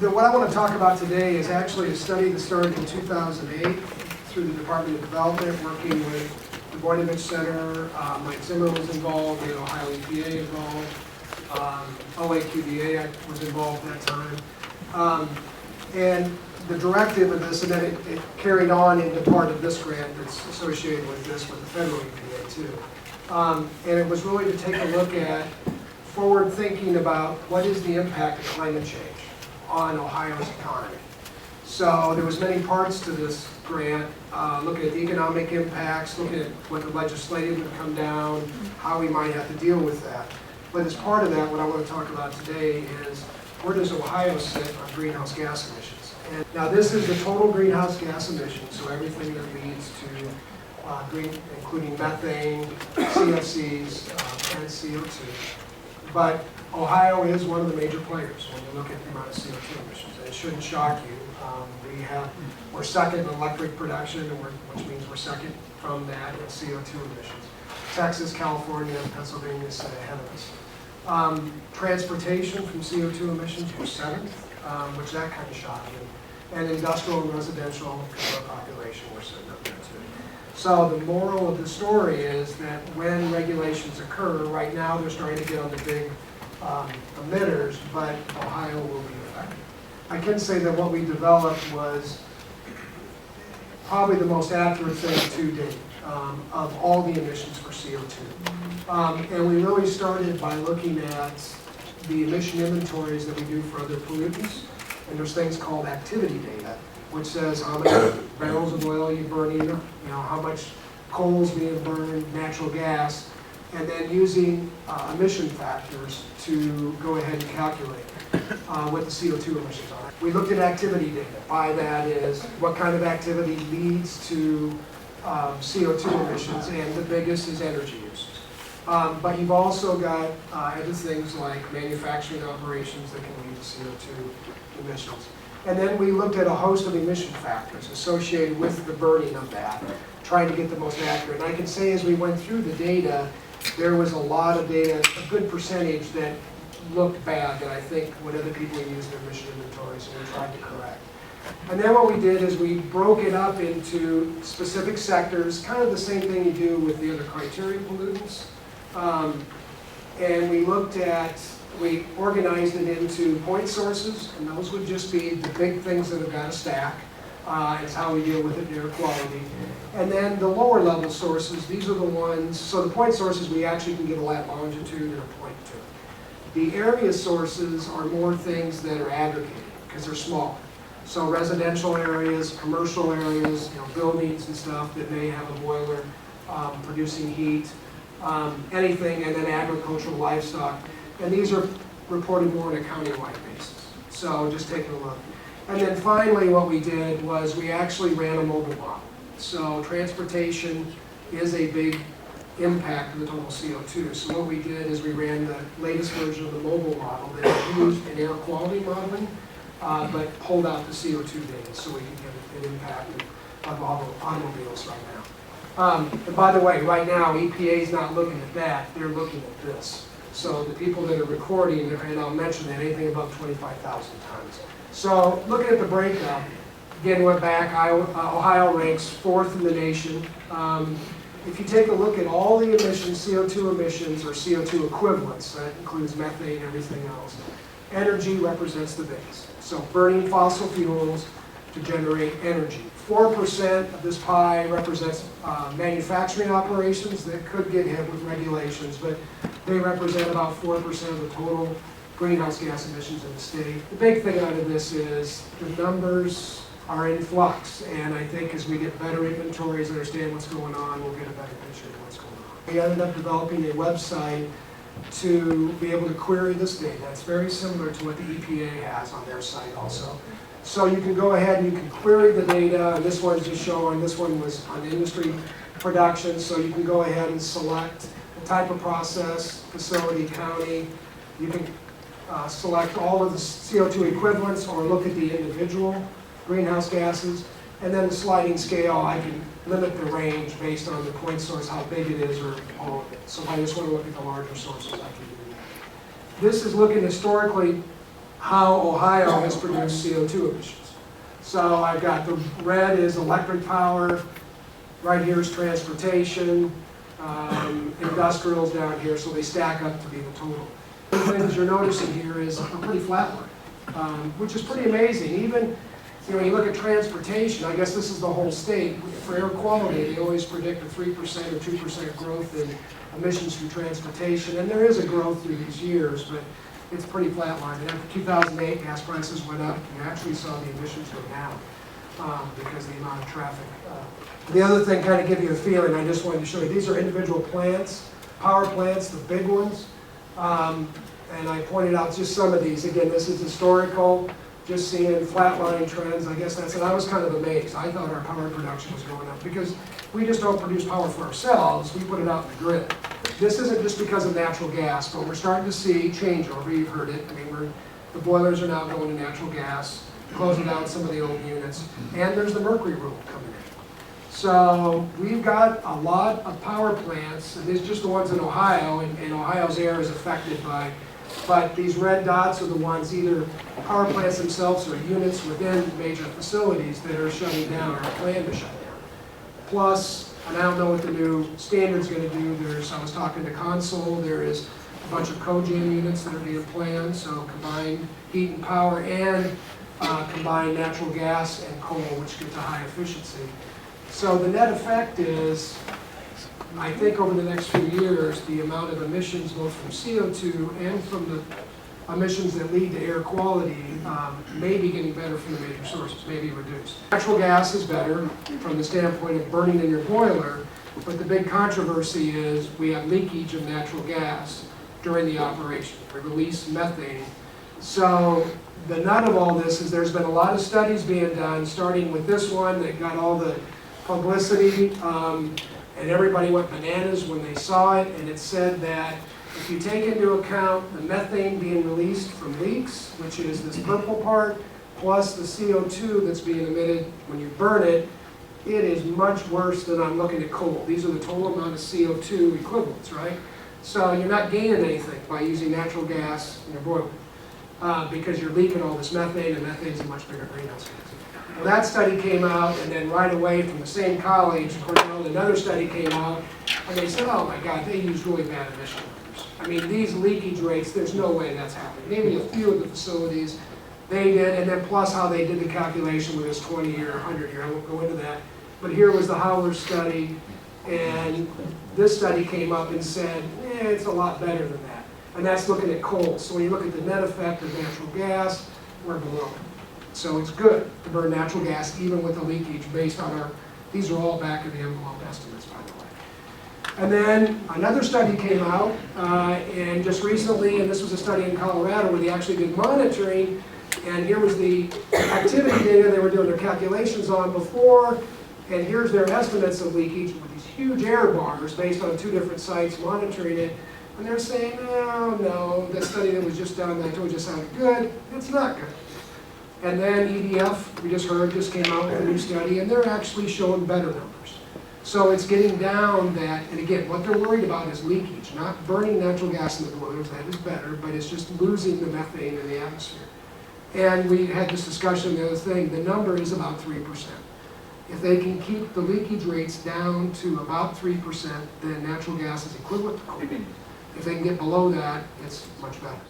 What I want to talk about today is actually a study that started in 2008 through the Department of Development, working with the Voinovich Center. Mike Zimmer was involved, the Ohio EPA involved, OAQDA was involved at that time. And the directive of this, and then it carried on into part of this grant that's associated with this, with the federal EPA too. And it was really to take a look at forward thinking about what is the impact of climate change on Ohio's economy. So there was many parts to this grant, looking at the economic impacts, looking at what the legislative would come down, how we might have to deal with that. But as part of that, what I want to talk about today is where does Ohio sit on greenhouse gas emissions? And now this is the total greenhouse gas emissions, so everything that leads to including methane, CFCs, and CO2. But Ohio is one of the major players when you look at the amount of CO2 emissions. And it shouldn't shock you. We're second in electric production, which means we're second from that in CO2 emissions. Texas, California, and Pennsylvania sit ahead of us. Transportation from CO2 emissions, we're seventh, which that kind of shocked me. And industrial and residential, because of our population, we're sitting up there too. So the moral of the story is that when regulations occur, right now they're starting to get on the big emitters, but Ohio will be affected. I can say that what we developed was probably the most accurate thing to date of all the emissions for CO2. And we really started by looking at the emission inventories that we do for other pollutants. And there's things called activity data, which says how many barrels of oil you're burning, how much coal's being burned, natural gas, and then using emission factors to go ahead and calculate what the CO2 emissions are. We looked at activity data. By that is what kind of activity leads to CO2 emissions, and the biggest is energy use. But you've also got other things like manufacturing operations that can lead to CO2 emissions. And then we looked at a host of emission factors associated with the burning of that, trying to get the most accurate. And I can say as we went through the data, there was a lot of data, a good percentage that looked bad that I think what other people use their emission inventories, and we tried to correct. And then what we did is we broke it up into specific sectors, kind of the same thing you do with the other criteria pollutants. And we organized it into point sources, and those would just be the big things that have got a stack. It's how we deal with it in air quality. And then the lower level sources, these are the ones, so the point sources we actually can give a lat longitude and a point to. The area sources are more things that are aggregated because they're small. So residential areas, commercial areas, buildings and stuff that may have a boiler producing heat, anything, and then agricultural livestock. And these are reported more on a county-wide basis. So just taking a look. And then finally what we did was we actually ran a mobile model. So transportation is a big impact of the total CO2. So what we did is we ran the latest version of the mobile model that is used in air quality modeling, but pulled out the CO2 data so we can get an impact of automobiles right now. And by the way, right now EPA is not looking at that, they're looking at this. So the people that are recording, and I'll mention that, anything above 25,000 tons. So looking at the breakup, again went back, Ohio ranks 4th in the nation. If you take a look at all the emissions, CO2 emissions or CO2 equivalents, that includes methane, everything else, energy represents the base. So burning fossil fuels to generate energy. 4% of this pie represents manufacturing operations that could get hit with regulations, but they represent about 4% of the total greenhouse gas emissions in the state. The big thing out of this is the numbers are in flux, and I think as we get better inventories, understand what's going on, we'll get a better picture of what's going on. We ended up developing a website to be able to query this data. It's very similar to what the EPA has on their site also. So you can go ahead and you can query the data, and this one's just showing, this one was on industry production, so you can go ahead and select the type of process, facility, county. You can select all of the CO2 equivalents or look at the individual greenhouse gases, and then the sliding scale, I can limit the range based on the point source, how big it is, or all of it. So if I just want to look at the larger sources, I can do that. This is looking historically how Ohio has produced CO2 emissions. So I've got the red is electric power, right here is transportation, industrials down here, so they stack up to be the total. The things you're noticing here is a pretty flat line, which is pretty amazing. Even, when you look at transportation, I guess this is the whole state. For air quality, they always predict a 3% or 2% growth in emissions from transportation, and there is a growth through these years, but it's pretty flat line. And after 2008, gas prices went up, you actually saw the emissions go down because of the amount of traffic. The other thing, kind of give you a feeling, I just wanted to show you, these are individual plants, power plants, the big ones. And I pointed out just some of these. Again, this is historical, just seeing flatline trends. I guess that's it. I was kind of amazed. I thought our power production was going up because we just don't produce power for ourselves. We put it out in the grid. This isn't just because of natural gas, but we're starting to see changeover. You've heard it. I mean, the boilers are now going to natural gas, closing down some of the old units, and there's the mercury rule coming in. So we've got a lot of power plants, and these are just the ones in Ohio, and Ohio's air is affected by, but these red dots are the ones, either power plants themselves or units within major facilities that are shutting down or planned to shut down. Plus, and I don't know what the new standard's going to do. I was talking to Consol, there is a bunch of cogen units that are being planned, so combined heat and power, and combined natural gas and coal, which get to high efficiency. So the net effect is, I think over the next few years, the amount of emissions, both from CO2 and from the emissions that lead to air quality, may be getting better from the major sources, may be reduced. Natural gas is better from the standpoint of burning in your boiler, but the big controversy is we have leakage of natural gas during the operation. We release methane. So the nut of all this is there's been a lot of studies being done, starting with this one that got all the publicity, and everybody went bananas when they saw it, and it said that if you take into account the methane being released from leaks, which is this purple part, plus the CO2 that's being emitted when you burn it, it is much worse than I'm looking at coal. These are the total amount of CO2 equivalents, right? So you're not gaining anything by using natural gas in your boiler because you're leaking all this methane, and methane is a much bigger greenhouse gas. Well, that study came out, and then right away from the same college, Cornell, another study came out, and they said, oh my God, they used really bad emission numbers. I mean, these leakage rates, there's no way that's happening. Maybe a few of the facilities, they did, and then plus how they did the calculation with this 20-year, 100-year, I won't go into that. But here was the Howler study, and this study came up and said, it's a lot better than that. And that's looking at coal. So when you look at the net effect of natural gas, we're below it. So it's good to burn natural gas even with the leakage based on these are all back of the envelope estimates, by the way. And then another study came out, and just recently, and this was a study in Colorado where they actually did monitoring, and here was the activity data they were doing their calculations on before, and here's their estimates of leakage with these huge error bars based on 2 different sites monitoring it, and they're saying, no, that study that was just done that I told you sounded good, it's not good. And then EDF, we just heard, just came out with a new study, and they're actually showing better numbers. So it's getting down that, and again, what they're worried about is leakage, not burning natural gas in the boilers, that is better, but it's just losing the methane in the atmosphere. And we had this discussion, the other thing, the number is about 3%. If they can keep the leakage rates down to about 3%, then natural gas is equivalent to coal. If they can get below that, it's much better.